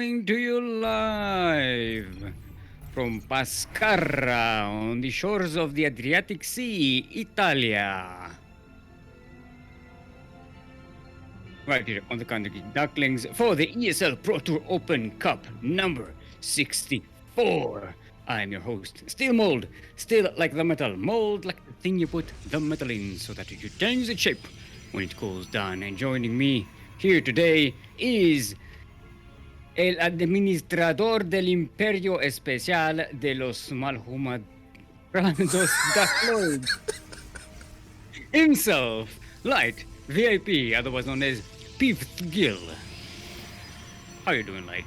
coming to you live from Pescara on the shores of the Adriatic Sea, Italia. Right here on the country Ducklings for the ESL Pro Tour Open Cup number 64. I'm your host, Steelmold. Still like the metal, mold like the thing you put the metal in so that it changes its shape when it cools down. And joining me here today is el administrador del Imperio Especial de los Malhumados Ducklings himself, Light VIP, otherwise known as Fifth Gill. How you doing, Light?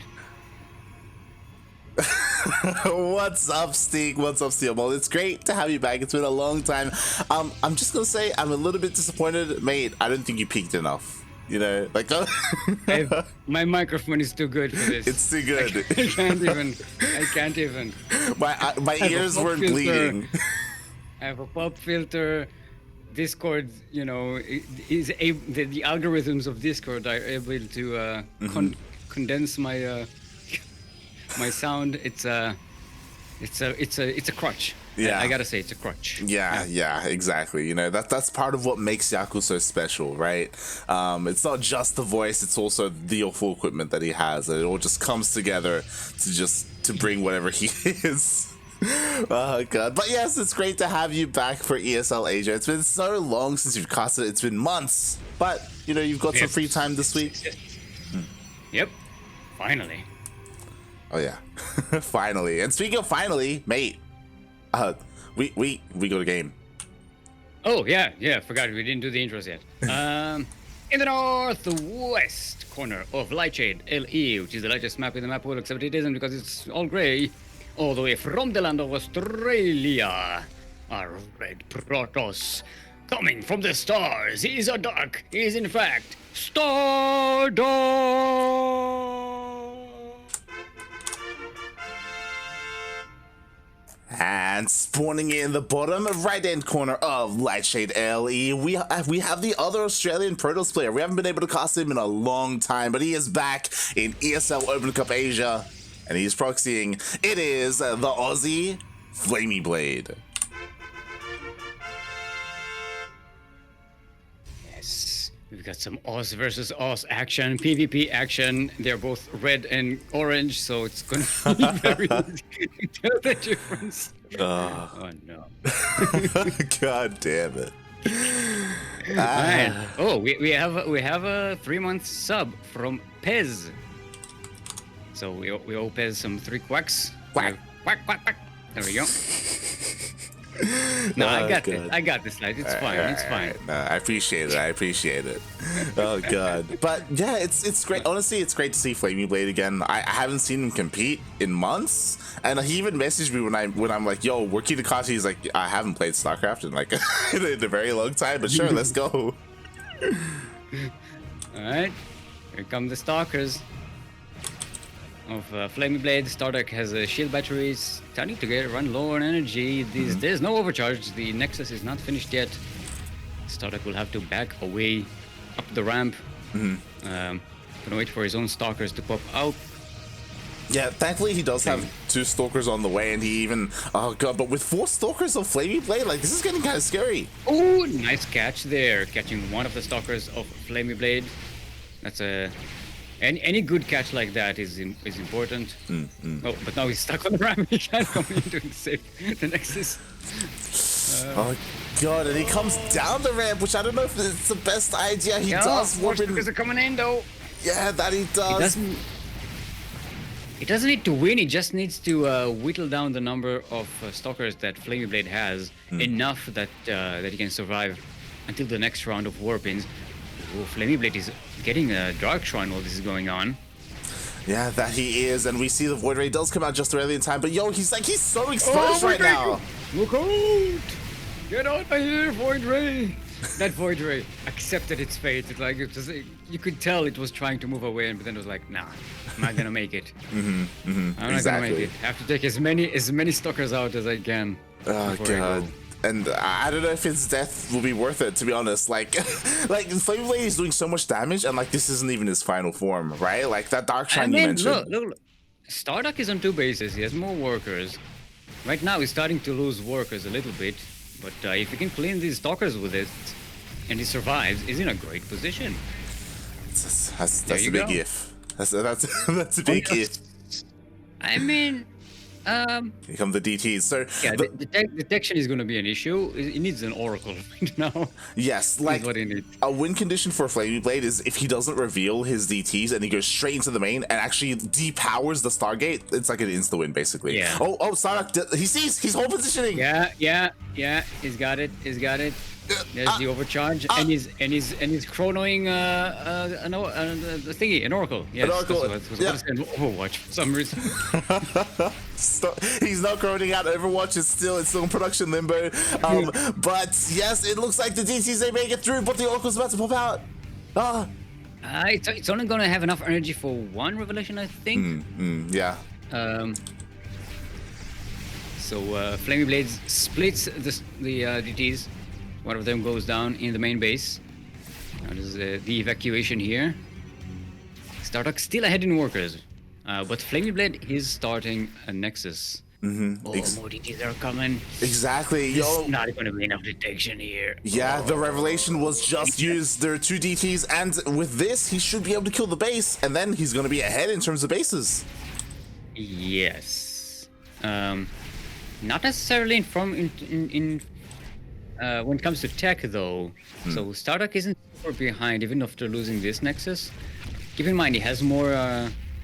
What's up, Steve? What's up, Steelmold? It's great to have you back. It's been a long time. I'm just gonna say I'm a little bit disappointed, mate. I don't think you peaked enough. You know, like my microphone is too good for this. It's too good. I can't even. My ears weren't bleeding. I have a pop filter. Discord, you know, is able, the algorithms of Discord are able to condense my my sound. It's a crutch. Yeah, I gotta say it's a crutch. Yeah, exactly. You know, that's part of what makes Yaku so special, right? It's not just the voice; it's also the full equipment that he has, and it all just comes together to bring whatever he is. Oh god. But yes, it's great to have you back for ESL Asia. It's been so long since you've casted. It's been months, but you know, you've got some free time this week. Yep, finally. Oh yeah. Finally. And speaking of finally, mate, we got a game. Oh yeah, forgot we didn't do the intros yet. In the northwest corner of Lightshade LE, which is the lightest map in the map world, except it isn't because it's all grey. All the way from the land of Australia, our red Protoss, coming from the stars. He is a duck. He is in fact StarDuck. And spawning in the bottom right-hand corner of Lightshade LE, we have the other Australian Protoss player. We haven't been able to cast him in a long time, but he is back in ESL Open Cup Asia. And he's proxying. It is the Aussie FlamyBlade. Yes, we've got some Oz versus Oz action, PvP action. They're both red and orange, so it's going to be very easy to tell the difference. Oh no! God damn it! Right. Oh, we have a 3-month sub from Pez. So we owe Pez some 3 quacks. Quack. Quack, quack, quack. There we go. No, I got this. I got this, Light. It's fine. It's fine. No, I appreciate it. Oh god. But yeah, it's great. Honestly, it's great to see FlamyBlade again. I haven't seen him compete in months, and he even messaged me when I'm like, "Yo, we're key to Kashi." He's like, "I haven't played StarCraft in like in a very long time, but sure, let's go." All right, here come the stalkers of FlamyBlade. StarDuck has shield batteries, starting to run low on energy. There's no overcharge. The Nexus is not finished yet. StarDuck will have to back away up the ramp. Gonna wait for his own stalkers to pop out. Yeah, thankfully he does have 2 stalkers on the way, and he even but with 4 stalkers of FlamyBlade, like this is getting kind of scary. Oh, nice catch there, catching one of the stalkers of FlamyBlade. That's a any good catch like that is important. Oh, but now he's stuck on the ramp. He can't come in to save the Nexus. Oh god, and he comes down the ramp, which I don't know if it's the best idea. He does warp in. Because they're coming in though. Yeah, that he does. He doesn't need to win. He just needs to whittle down the number of stalkers that FlamyBlade has enough that he can survive until the next round of warp-ins. Oh, FlamyBlade is getting a Dark Shrine while this is going on. Yeah, that he is, and we see the Void Ray does come out just early in time, but yo, he's so exposed right now. Look out! Get out of here, Void Ray! That Void Ray accepted its fate. It's like you could tell it was trying to move away, but then it was like, nah, I'm not gonna make it. I'm not gonna make it. I have to take as many stalkers out as I can. Oh god. And I don't know if his death will be worth it, to be honest. Like, like FlamyBlade is doing so much damage, and like this isn't even his final form, right? Like that Dark Shine you mentioned. Look. StarDuck is on 2 bases. He has more workers. Right now, he's starting to lose workers a little bit. But if he can clean these stalkers with it, and he survives, he's in a great position. That's a big if. That's a big if. I mean, Here come the DTs. So yeah, detection is going to be an issue. He needs an oracle right now. yes, like what he needs. A win condition for FlamyBlade is if he doesn't reveal his DTs and he goes straight into the main and actually depowers the Stargate. It's like an insta win basically. Yeah. Oh, StarDuck, he sees. He's whole positioning. Yeah. He's got it. There's the overcharge, and he's chronoing the thingy, an oracle. Yes, an oracle. That's what I said in Overwatch for some reason. He's not chroning out Overwatch. It's still in production limbo. But yes, it looks like the DTs they make it through, but the oracle's about to pop out. It's only gonna have enough energy for 1 revelation, I think. Yeah. So FlamyBlade splits the DTs. One of them goes down in the main base. Now there's the evacuation here. StarDuck still ahead in workers, but FlamyBlade is starting a Nexus. More DTs are coming. Exactly. There's not going to be enough detection here. Yeah, the revelation was just used. There are 2 DTs, and with this, he should be able to kill the base, and then he's going to be ahead in terms of bases. Yes. Not necessarily when it comes to tech, though. So StarDuck isn't super behind, even after losing this Nexus. Keep in mind, he has more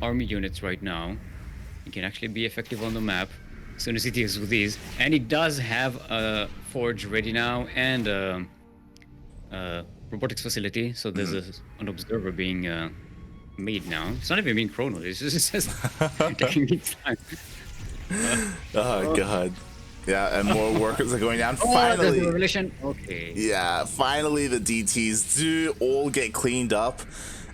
army units right now. He can actually be effective on the map as soon as he deals with these. And he does have a forge ready now and a robotics facility. So there's an observer being made now. It's not even being chrono. It's just taking its time. Oh god. Yeah, and more workers are going down. Finally, there's a revelation. Okay. Yeah, finally the DTs do all get cleaned up,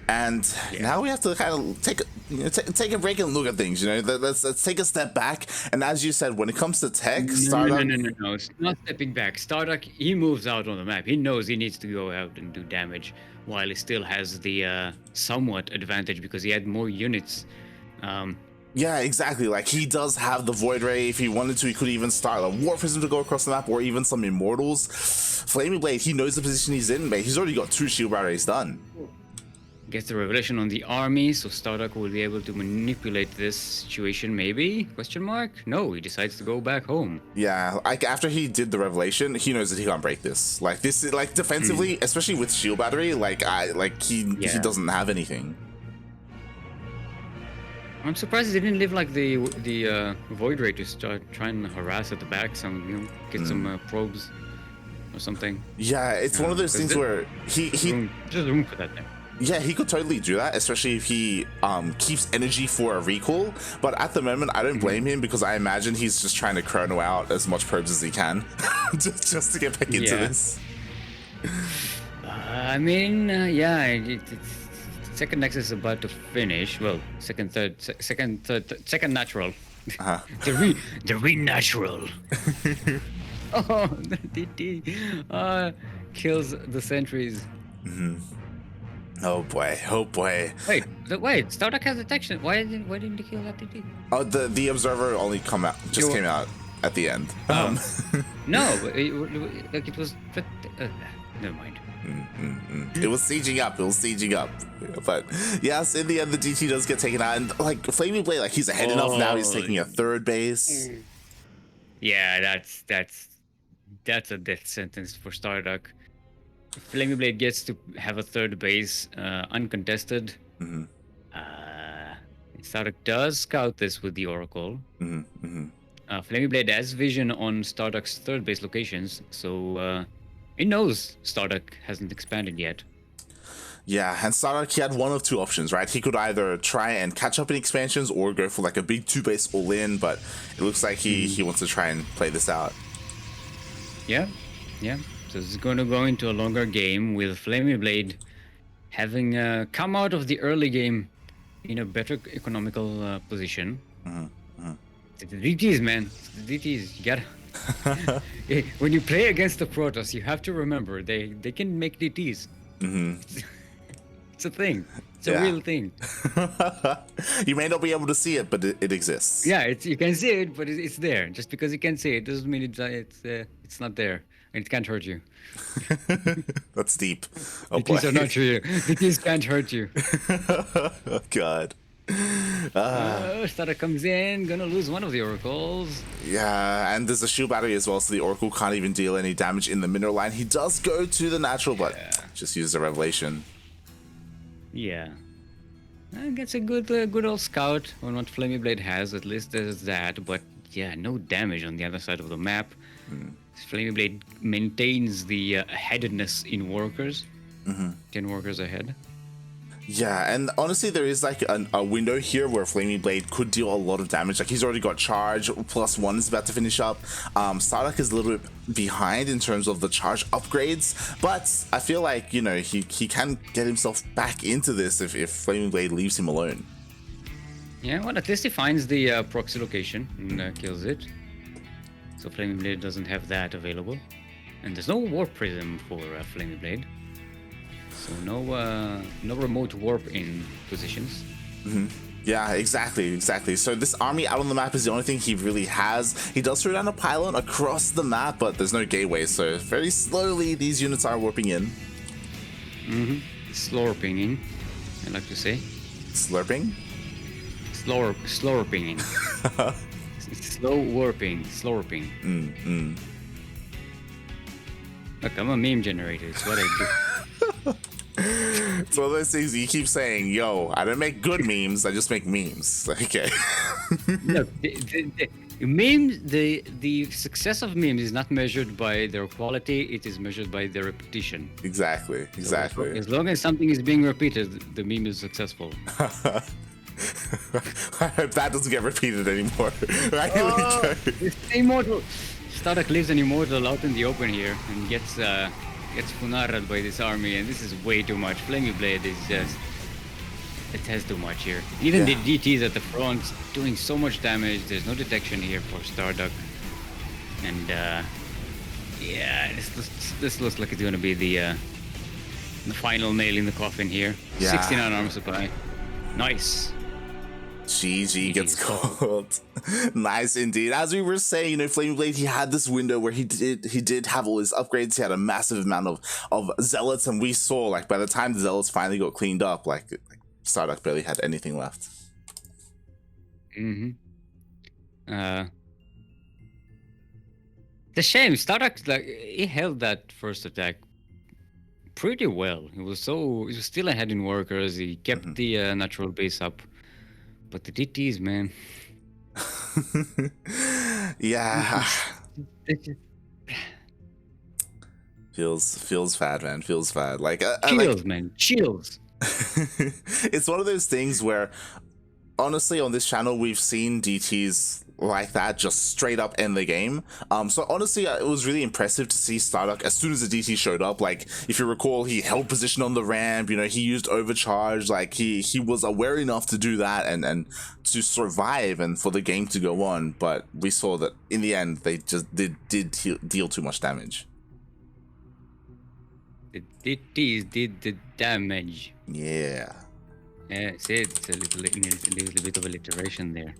and now we have to kind of take a break and look at things. You know, let's take a step back. And as you said, when it comes to tech, StarDuck. No, it's not stepping back. StarDuck, he moves out on the map. He knows he needs to go out and do damage, while he still has the somewhat advantage because he had more units. Yeah, exactly. Like, he does have the Void Ray. If he wanted to, he could even start a War Prism to go across the map, or even some Immortals. FlamyBlade, he knows the position he's in, but he's already got 2 shield batteries done. Gets the revelation on the army, so StarDuck will be able to manipulate this situation, maybe? Question mark? No, he decides to go back home. Yeah, like, after he did the revelation, he knows that he can't break this. Like, this is, like, defensively, especially with shield battery, he doesn't have anything. I'm surprised they didn't leave like the Void Ray to start trying to harass at the back, get some probes or something. Yeah, it's one of those things where there's room for that there. Yeah, he could totally do that, especially if he keeps energy for a recall. But at the moment, I don't blame him because I imagine he's just trying to chrono out as much probes as he can just to get back into this. I mean, it's second Nexus is about to finish. Well, second natural. The re-natural. Oh, the DT kills the sentries. Oh boy! Wait! StarDuck has detection. Why didn't he kill that DT? Oh, the observer only came out at the end. No, but it was. Never mind. It was sieging up. But yes, in the end, the DT does get taken out, and like FlamyBlade, like he's ahead enough now. He's taking a 3rd base. Yeah, that's a death sentence for StarDuck. FlamyBlade gets to have a 3rd base uncontested. StarDuck does scout this with the Oracle. FlamyBlade has vision on StarDuck's 3rd base locations, so he knows StarDuck hasn't expanded yet. Yeah, and StarDuck, he had one of 2 options, right? He could either try and catch up in expansions or go for like a big 2-base all-in, but it looks like he wants to try and play this out. Yeah. So it's going to go into a longer game with FlamyBlade having come out of the early game in a better economical position. The DTs, man. The DTs, you gotta When you play against the Protoss, you have to remember they can make DTs. It's a thing. It's a real thing. You may not be able to see it, but it exists. Yeah, you can see it, but it's there. Just because you can see it doesn't mean it's not there, and it can't hurt you. That's deep. Oh boy. DTs are not real. DTs can't hurt you. Oh god. StarDuck comes in, gonna lose one of the oracles. Yeah, and there's a shield battery as well, so the Oracle can't even deal any damage in the mineral line. He does go to the natural, but just uses a revelation. Yeah. Gets a good old scout on what FlamyBlade has, at least there's that, but yeah, no damage on the other side of the map. FlamyBlade maintains the aheadedness in workers. 10 workers ahead. Yeah, and honestly, there is like a window here where FlamyBlade could deal a lot of damage. Like, he's already got charge, +1 is about to finish up. StarDuck is a little bit behind in terms of the charge upgrades, but I feel like, you know, he can get himself back into this if FlamyBlade leaves him alone. Yeah, well, at least he finds the proxy location and kills it. So FlamyBlade doesn't have that available. And there's no warp prism for FlamyBlade. So no remote warp in positions. Yeah, exactly. So this army out on the map is the only thing he really has. He does throw down a pylon across the map, but there's no gateway, so very slowly these units are warping in. Slurping, I like to say. Slurping? Slurping. Slow warping, slurping. Look, I'm a meme generator, it's what I do. It's one of those things you keep saying, yo, I don't make good memes, I just make memes. Okay. Look, the memes, the success of memes is not measured by their quality, it is measured by their repetition. Exactly. So as long as something is being repeated, the meme is successful. I hope that doesn't get repeated anymore. It's immortal. StarDuck lives an immortal out in the open here and gets funarad by this army, and this is way too much. FlamyBlade is just... It has too much here. Even the DTs at the front doing so much damage. There's no detection here for StarDuck. And yeah, this looks like it's gonna be the final nail in the coffin here. Yeah. 69 armor supply. Nice. GG gets called. Nice indeed. As we were saying, you know, FlamyBlade, he had this window where he did have all his upgrades. He had a massive amount of zealots, and we saw, like, by the time the zealots finally got cleaned up, like StarDuck barely had anything left. The shame, StarDuck, like, he held that first attack pretty well. He was still ahead in workers. He kept the natural base up. But the DTs, man. Yeah. Feels bad, man. Feels bad. Like chills, man. Chills. It's one of those things where, honestly, on this channel, we've seen DTs like that just straight up end the game. So honestly, it was really impressive to see StarDuck as soon as the DT showed up. Like, if you recall, he held position on the ramp, you know, he used overcharge, like he was aware enough to do that and to survive and for the game to go on. But we saw that in the end they just did deal too much damage. The DTs did the damage. Yeah. Yeah, see, it's a little bit of alliteration there.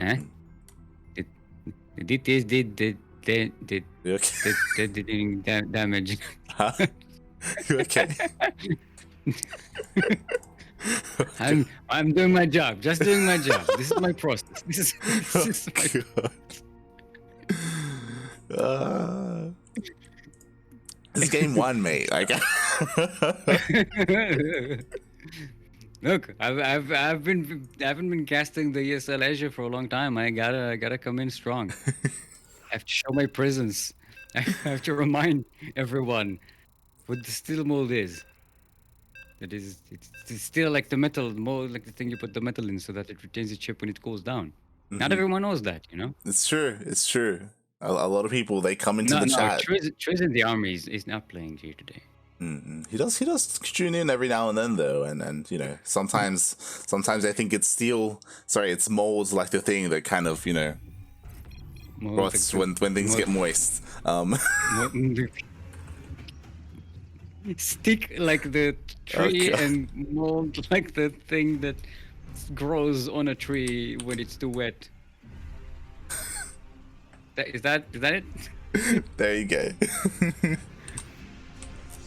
Huh? The DTs did damage. Huh? You okay? I'm doing my job. Just doing my job. This is my process. This is my... This game won, mate. Like, look, I haven't been casting the ESL Asia for a long time. I gotta come in strong. I have to show my presence. I have to remind everyone what the Steelmold is. It's still like the metal mold, like the thing you put the metal in so that it retains the chip when it cools down. Not everyone knows that, you know. It's true. It's true. A lot of people, they come into the chat. Triz in the army is not playing G today. He does tune in every now and then though, and you know, sometimes I think it's Mold's like the thing that kind of, you know, What's when things get moist? Stick like the tree Okay. and mold like the thing that grows on a tree when it's too wet. Is that it? There you go.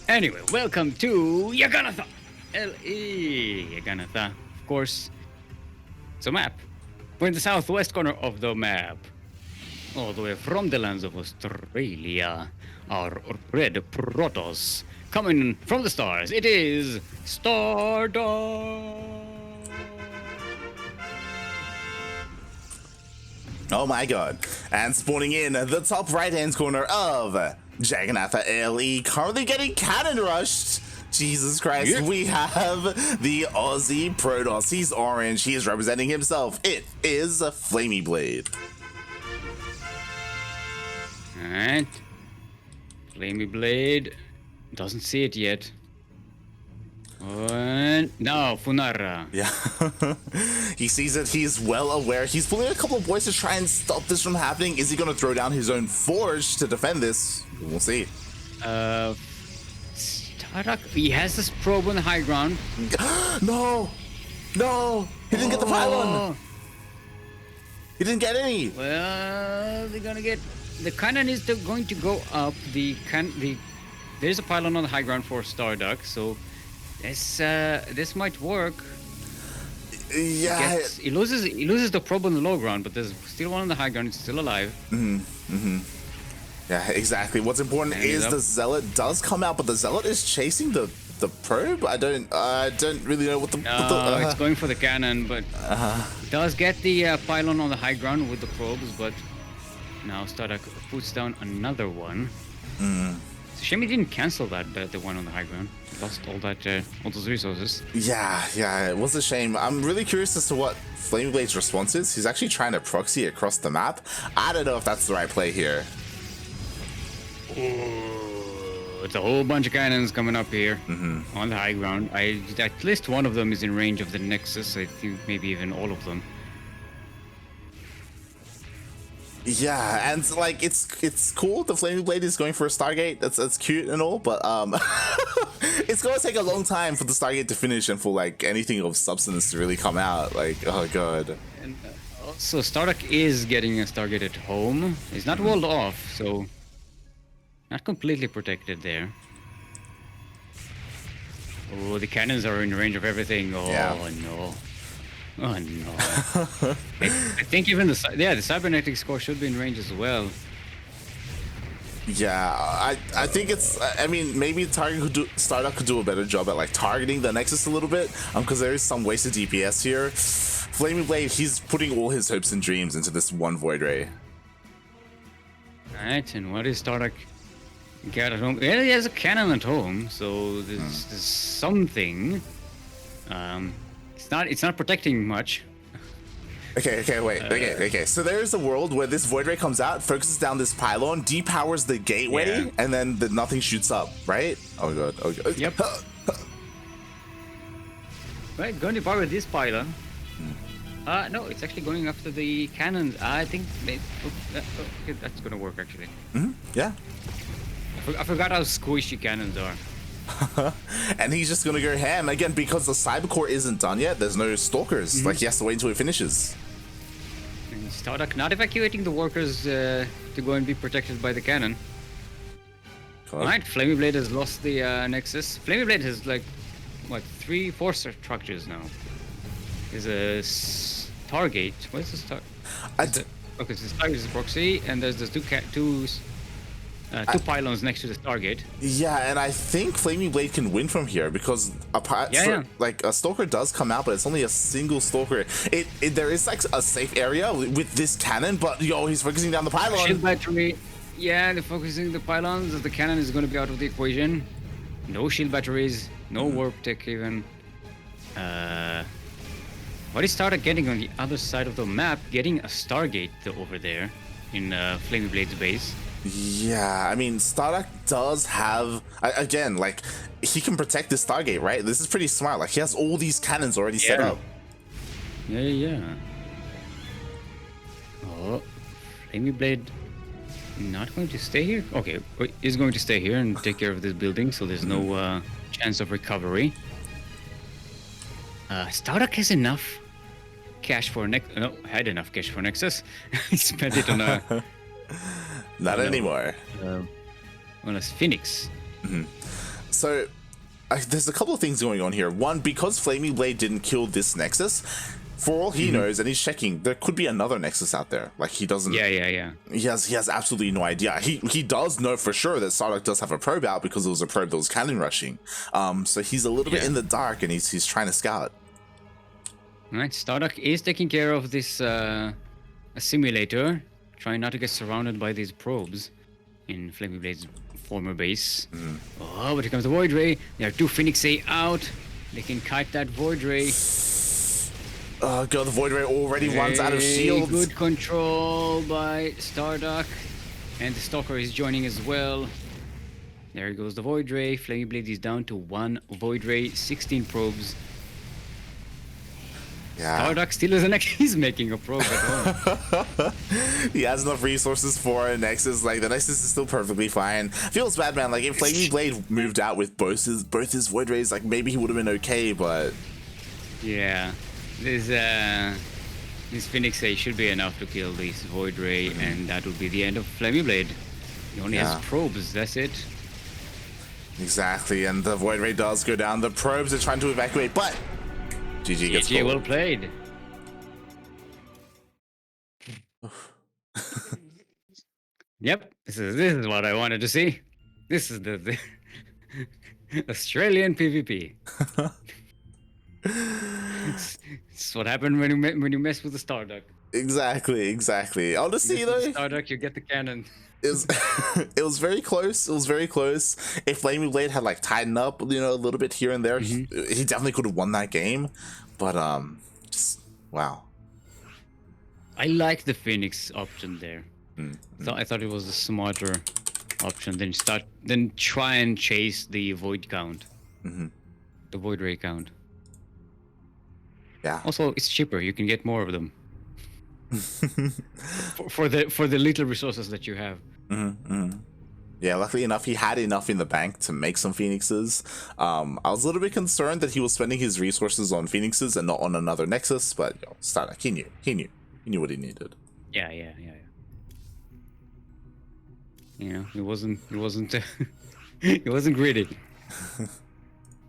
Anyway, welcome to Yaganatha LE. Yaganatha, of course, it's a map. We're in the southwest corner of the map, all the way from the lands of Australia. Our red Protoss coming from the stars. It is StarDuck. Oh my god. And spawning in the top right hand corner of Jaganatha LE, currently getting cannon rushed. Jesus Christ, Yep. we have the Aussie Protoss. He's orange, he is representing himself. It is a FlamyBlade. Alright. FlamyBlade. Doesn't see it yet. And now Funara. Yeah. He sees it, he's well aware. He's pulling a couple of boys to try and stop this from happening. Is he going to throw down his own forge to defend this? We'll see. StarDuck, he has this probe on the high ground. No! No! He didn't get the pylon! He didn't get any! Well, they're gonna get the cannon is going to go up. There's a pylon on the high ground for StarDuck, so this might work. Yeah. He loses the probe on the low ground, but there's still one on the high ground. It's still alive. Yeah, exactly. What's important is the Zealot does come out, but the Zealot is chasing the probe. I don't really know what the. It's going for the cannon, but it does get the pylon on the high ground with the probes. But now StarDuck puts down another one. It's a shame he didn't cancel the one on the high ground. Lost all those resources. Yeah, it was a shame. I'm really curious as to what FlamyBlade's response is. He's actually trying to proxy across the map. I don't know if that's the right play here. Oh, it's a whole bunch of cannons coming up here on the high ground. At least one of them is in range of the Nexus. I think maybe even all of them. Yeah, and like it's cool. The FlamyBlade is going for a Stargate. That's cute and all, but it's gonna take a long time for the Stargate to finish and for like anything of substance to really come out. Like, oh god. And also, StarDuck is getting a Stargate at home. It's not walled off, so not completely protected there. Oh, the cannons are in range of everything. Oh Yeah. no. Oh no. I think even the cybernetic score should be in range as well. Yeah, I think it's. I mean, maybe StarDuck could do a better job at like targeting the Nexus a little bit, because there is some wasted DPS here. FlamyBlade, he's putting all his hopes and dreams into this one Void Ray. Alright, and what is StarDuck got at home? Yeah, he has a cannon at home, so there's something. It's not protecting much. Okay, wait. Okay. So there's a world where this Void Ray comes out, focuses down this pylon, depowers the gateway, and then nothing shoots up, right? Oh god. Yep. Right, going to power this pylon. No, it's actually going after the cannons. I think okay, that's gonna work actually. Yeah. I forgot how squishy cannons are. And he's just gonna go ham again because the cyber core isn't done yet. There's no stalkers. Like he has to wait until it finishes. And StarDuck not evacuating the workers to go and be protected by the cannon. God. Alright, FlamyBlade has lost the Nexus. FlamyBlade has like what 3-4 structures now. There's a Stargate. What's the Star? Okay, so the Stargate is a proxy, and there's two pylons next to the Stargate. Yeah, and I think FlamyBlade can win from here because like a stalker does come out, but it's only a single stalker. There is like a safe area with this cannon, but he's focusing down the pylon. Shield battery. Yeah, they're focusing the pylons. The cannon is going to be out of the equation. No shield batteries. No warp tech even. What is StarDuck getting on the other side of the map? Getting a Stargate over there in FlamyBlade's base. Yeah, I mean, StarDuck does have, again, like, he can protect this Stargate, right? This is pretty smart. Like, he has all these cannons already set up. Yeah. Oh, FlamyBlade not going to stay here? Okay, is going to stay here and take care of this building, so there's no chance of recovery. StarDuck has enough cash for had enough cash for Nexus. He spent it on a Not anymore. On a Phoenix. So there's a couple of things going on here. One, because FlamyBlade didn't kill this Nexus, for all he knows, and he's checking, there could be another Nexus out there. Like, he doesn't. Yeah. He has absolutely no idea. He does know for sure that StarDuck does have a probe out because it was a probe that was cannon rushing. So he's a little bit in the dark, and he's trying to scout. All right, StarDuck is taking care of this simulator, trying not to get surrounded by these probes in FlamyBlade's former base. Oh, but here comes the Void Ray. There are 2 Phoenix A out. They can kite that Void Ray. God, the Void Ray already runs out of shields. Good control by StarDuck. And the Stalker is joining as well. There goes the Void Ray. FlamyBlade is down to 1 Void Ray, 16 probes. Yeah. StarDuck still isn't he's making a probe at home. He has enough resources for a Nexus. Like, the Nexus is still perfectly fine. Feels bad, man. Like, if FlamyBlade moved out with both his Void Rays, like, maybe he would have been okay, but... Yeah. This Phoenix A should be enough to kill this Void Ray, and that will be the end of FlamyBlade. He only has probes, that's it. Exactly, and the Void Ray does go down. The probes are trying to evacuate, but GG gets GG, called. well played. Yep, this is what I wanted to see. This is the Australian PvP. It's what happened when you mess with the StarDuck. Exactly. Honestly, though, StarDuck, you get the cannon. It was very close. It was very close. If FlamyBlade had like tightened up, a little bit here and there, he definitely could have won that game. But just wow. I like the Phoenix option there. So I thought it was a smarter option than try and chase the Void count, the Void Ray count. Yeah. Also, it's cheaper. You can get more of them for the little resources that you have. Yeah, luckily enough, he had enough in the bank to make some Phoenixes. I was a little bit concerned that he was spending his resources on Phoenixes and not on another Nexus, but StarDuck, he knew what he needed. Yeah. He wasn't he wasn't greedy.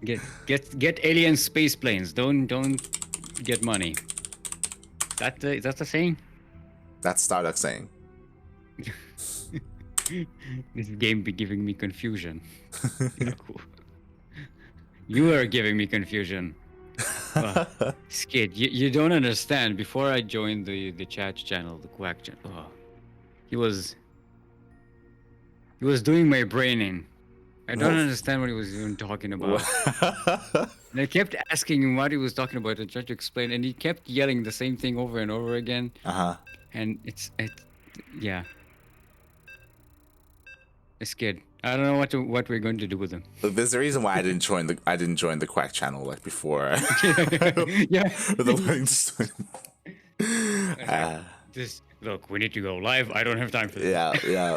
Get alien space planes. Don't get money. Is that the saying? That's StarDuck saying. This game be giving me confusion. You are giving me confusion. Skid, you don't understand. Before I joined the chat channel, the Quack channel, he was doing my brain in. I don't understand what he was even talking about. And I kept asking him what he was talking about and tried to explain, and he kept yelling the same thing over and over again. And yeah. It's good. I don't know what we're going to do with him. Look, there's a reason why I didn't join the Quack channel like before. Yeah. Just look, we need to go live. I don't have time for this. Yeah.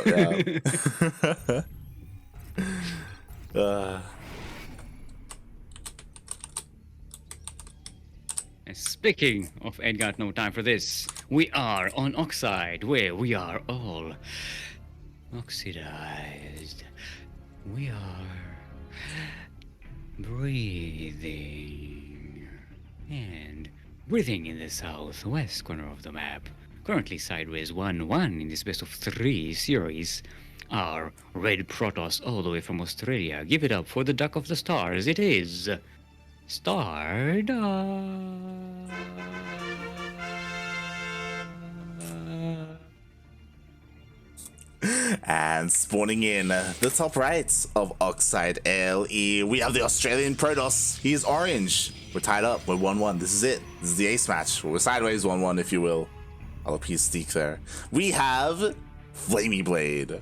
And speaking of ain't got no time for this, we are on Oxide, where we are all oxidized. We are breathing and breathing in the southwest corner of the map. Currently sideways 1-1 in this best of 3 series. Our red Protoss all the way from Australia. Give it up for the Duck of the Stars. It is StarDuck. And spawning in the top right of Oxide LE, we have the Australian Protoss. He is orange. We're tied up. We're 1-1. This is it. This is the ace match. We're sideways 1-1, if you will. I'll appease Steak there. We have FlamyBlade.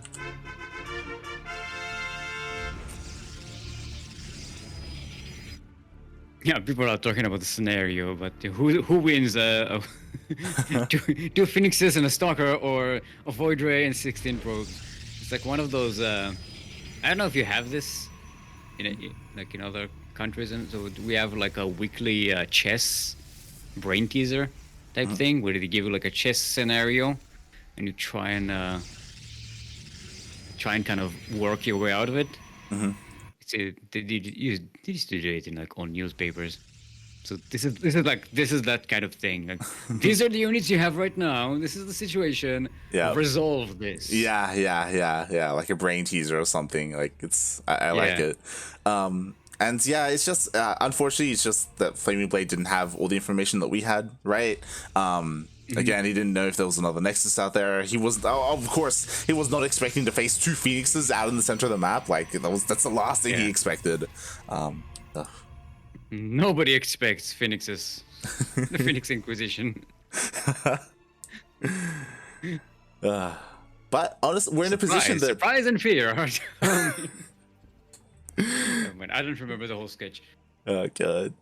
Yeah, people are talking about the scenario, but who wins a two Phoenixes and a Stalker, or a Void Ray and 16 probes. It's like one of those. I don't know if you have this like in other countries, and so we have like a weekly chess brain teaser type thing where they give you like a chess scenario, and you try and kind of work your way out of it. They used to do it in like all newspapers. So this is that kind of thing. Like, these are the units you have right now. This is the situation. Yeah. Resolve this. Yeah. Like a brain teaser or something. Like I like it. And yeah, it's just unfortunately, it's just that FlamyBlade didn't have all the information that we had, right? Again, he didn't know if there was another Nexus out there. He was, of course, he was not expecting to face two Phoenixes out in the center of the map. Like that's the last thing he expected. Nobody expects Phoenixes. The Phoenix Inquisition. But honestly, we're in a position that surprise and fear. I don't remember the whole sketch. Oh god.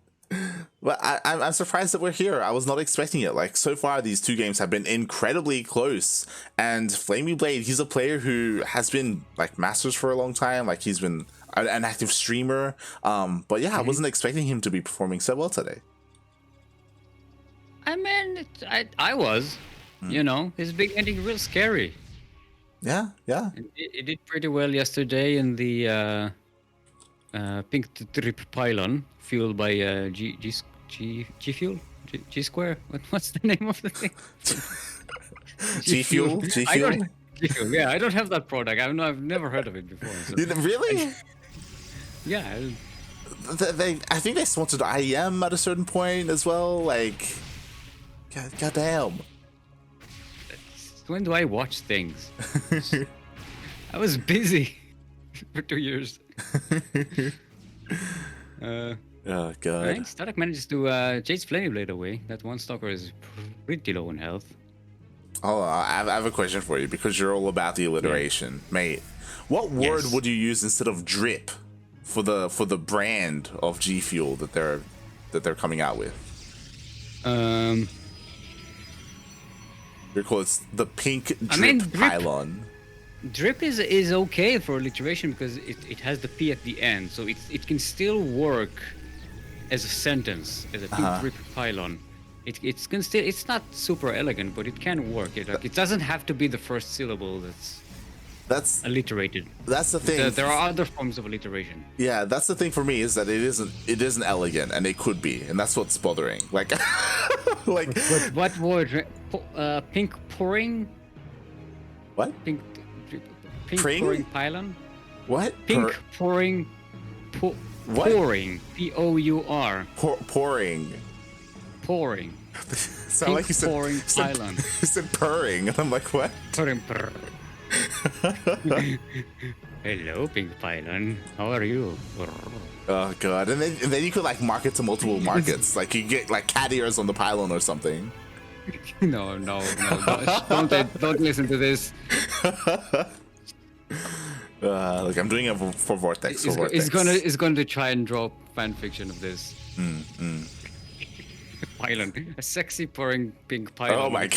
But I'm surprised that we're here. I was not expecting it. Like, so far these two games have been incredibly close, and FlamyBlade, he's a player who has been like Masters for a long time. Like, he's been an active streamer. But yeah, I wasn't expecting him to be performing so well today. I mean, I was. You know, he's big ending real scary. Yeah. It did pretty well yesterday in the pink trip pylon, fueled by G fuel, G square. What's the name of the thing? G fuel. G fuel. Yeah, I don't have that product. I've never heard of it before. So. Really? Yeah. I think they sponsored IEM at a certain point as well. Like, god damn. When do I watch things? I was busy for 2 years. Oh god. Right? StarDuck manages to chase FlamyBlade away. That one stalker is pretty low in health. Oh, I have a question for you, because you're all about the alliteration, mate. What word would you use instead of drip for the brand of G Fuel that they're coming out with? It's the pink drip pylon. Drip is okay for alliteration because it has the P at the end, so it can still work as a sentence, as a pink drip pylon. It can still, it's not super elegant, but it can work. It doesn't have to be the first syllable that's alliterated. That's the thing. There are other forms of alliteration. Yeah, that's the thing for me, is that it isn't elegant, and it could be, and that's what's bothering. Like, like but what word? Pink pouring. What? Pink Pring? pouring pylon. What? Pink pouring. Pouring. P-O-U-R. Pouring. Pouring. Sound like you said pouring pylon. You said purring, and I'm like, what? Purring. Hello, pink pylon. How are you? Oh god! And then you could like market to multiple markets. Like, you get like cat ears on the pylon or something. No. Don't listen to this. Look, I'm doing it for Vortex. It's going to try and draw fan fiction of this. Pylon, a sexy pouring pink pylon. Oh my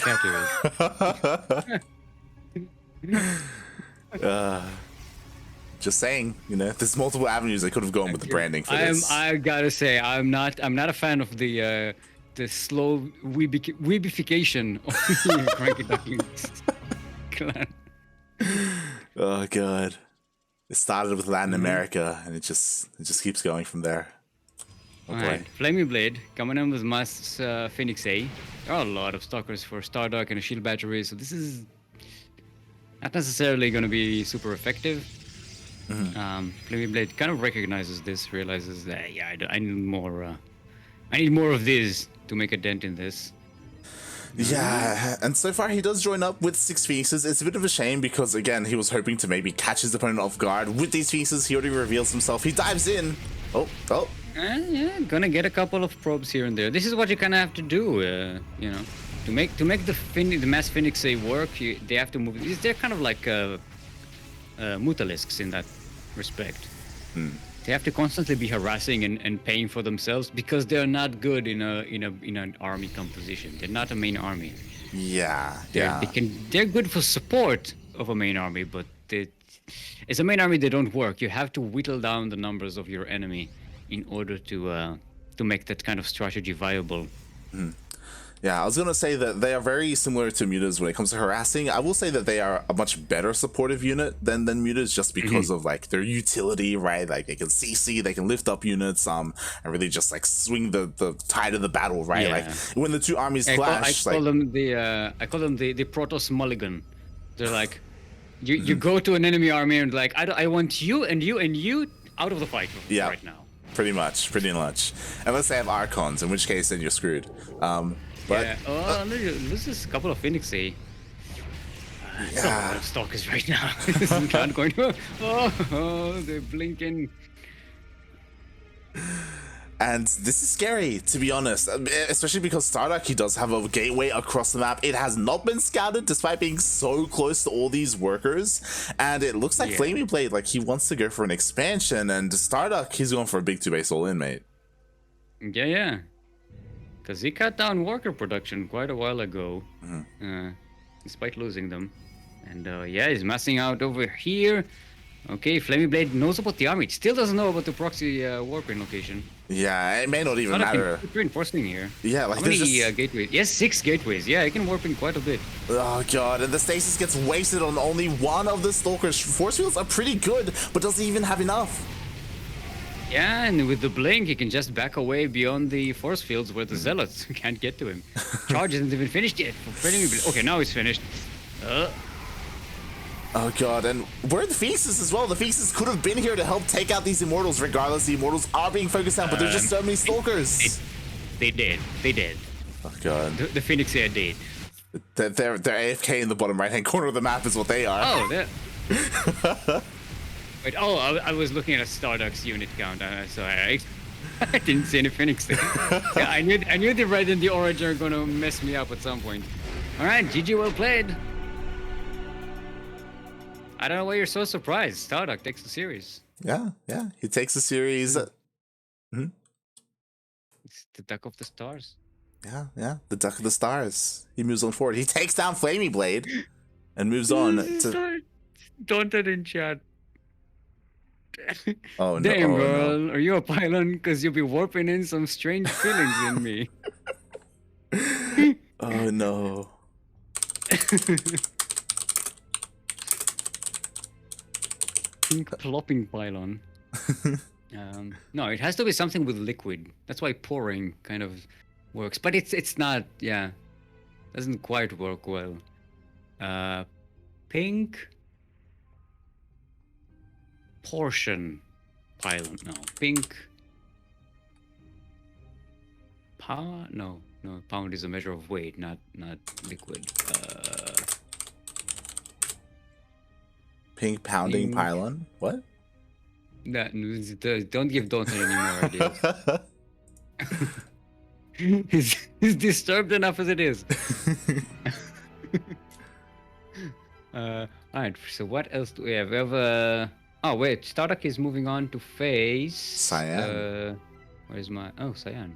god! Just saying, there's multiple avenues they could have gone with the branding for this. I gotta say, I'm not a fan of the slow weebification of the CranKy Ducklings clan. Oh god! It started with Latin America, and it just keeps going from there. Oh boy. Right. FlamyBlade coming in with Mass Phoenix A. There are a lot of stalkers for StarDuck and a shield battery, so this is not necessarily going to be super effective. FlamyBlade kind of recognizes this, realizes that I need more. I need more of these to make a dent in this. Yeah, and so far he does join up with 6 Phoenixes. It's a bit of a shame because, again, he was hoping to maybe catch his opponent off guard. With these Phoenixes, he already reveals himself. He dives in. Oh. Yeah, gonna get a couple of probes here and there. This is what you kind of have to do, to make the Mass Phoenix A work. They have to move. They're kind of like Mutalisks in that respect. They have to constantly be harassing and paying for themselves because they're not good in an army composition. They're not a main army. Yeah, They're, they're good for support of a main army, but as a main army they don't work. You have to whittle down the numbers of your enemy in order to make that kind of strategy viable. Yeah, I was gonna say that they are very similar to mutas when it comes to harassing. I will say that they are a much better supportive unit than mutas just because of like their utility, right? Like they can CC, they can lift up units, and really just like swing the tide of the battle, right? Yeah. Like when the two armies clash, I call them the Protoss Mulligan. They're like, you go to an enemy army and like, I want you and you and you out of the fight right now. Pretty much. Unless they have Archons, in which case then you're screwed. But yeah. Oh, this is a couple of Phoenixy. Yeah. A lot of stalkers right now. This is not going to. Oh, they're blinking. And this is scary, to be honest, especially because StarDuck, he does have a gateway across the map. It has not been scouted despite being so close to all these workers. And it looks like FlamyBlade, like he wants to go for an expansion, and StarDuck, he's going for a big 2-base all-in, mate. Yeah. Because he cut down worker production quite a while ago, despite losing them. And yeah, he's messing out over here. Okay, FlamyBlade knows about the army. It still doesn't know about the proxy warping location. Yeah, it may not even matter. Keep reinforcing here. Yeah, like how many gateways? Yes, 6 gateways. Yeah, he can warp in quite a bit. Oh god, and the stasis gets wasted on only one of the stalkers. Force fields are pretty good, but doesn't even have enough. Yeah, and with the blink, he can just back away beyond the force fields where the zealots can't get to him. Charge isn't even finished yet. Okay, now it's finished. Oh god, and where are the Phoenixes as well? The Phoenixes could have been here to help take out these Immortals. Regardless, the Immortals are being focused on, but there's just so many stalkers. They did. Oh god. The Phoenix here did. They're AFK in the bottom right-hand corner of the map is what they are. Oh, they're... Wait, I was looking at a StarDuck's unit count, so I didn't see any Phoenix there. Yeah, I knew the red and the orange are gonna mess me up at some point. All right, GG, well played. I don't know why you're so surprised. StarDuck takes the series. Yeah, he takes the series. It's the Duck of the Stars. Yeah, the Duck of the Stars. He moves on forward. He takes down FlamyBlade and moves on to. Daunted in chat. Oh no! Damn, girl, are you a pylon? Because you'll be warping in some strange feelings in me. Oh no! Pink plopping pylon. No, it has to be something with liquid. That's why pouring kind of works, but it's not. Yeah, doesn't quite work well. Pink. Portion pylon. No. Pink. Pound? No. Pound is a measure of weight, not liquid. Pink pounding pylon? What? No, don't give Dalton any more ideas. He's disturbed enough as it is. Alright, so what else do we have? We have oh wait, StarDuck is moving on to face Cyan. Where's my Cyan?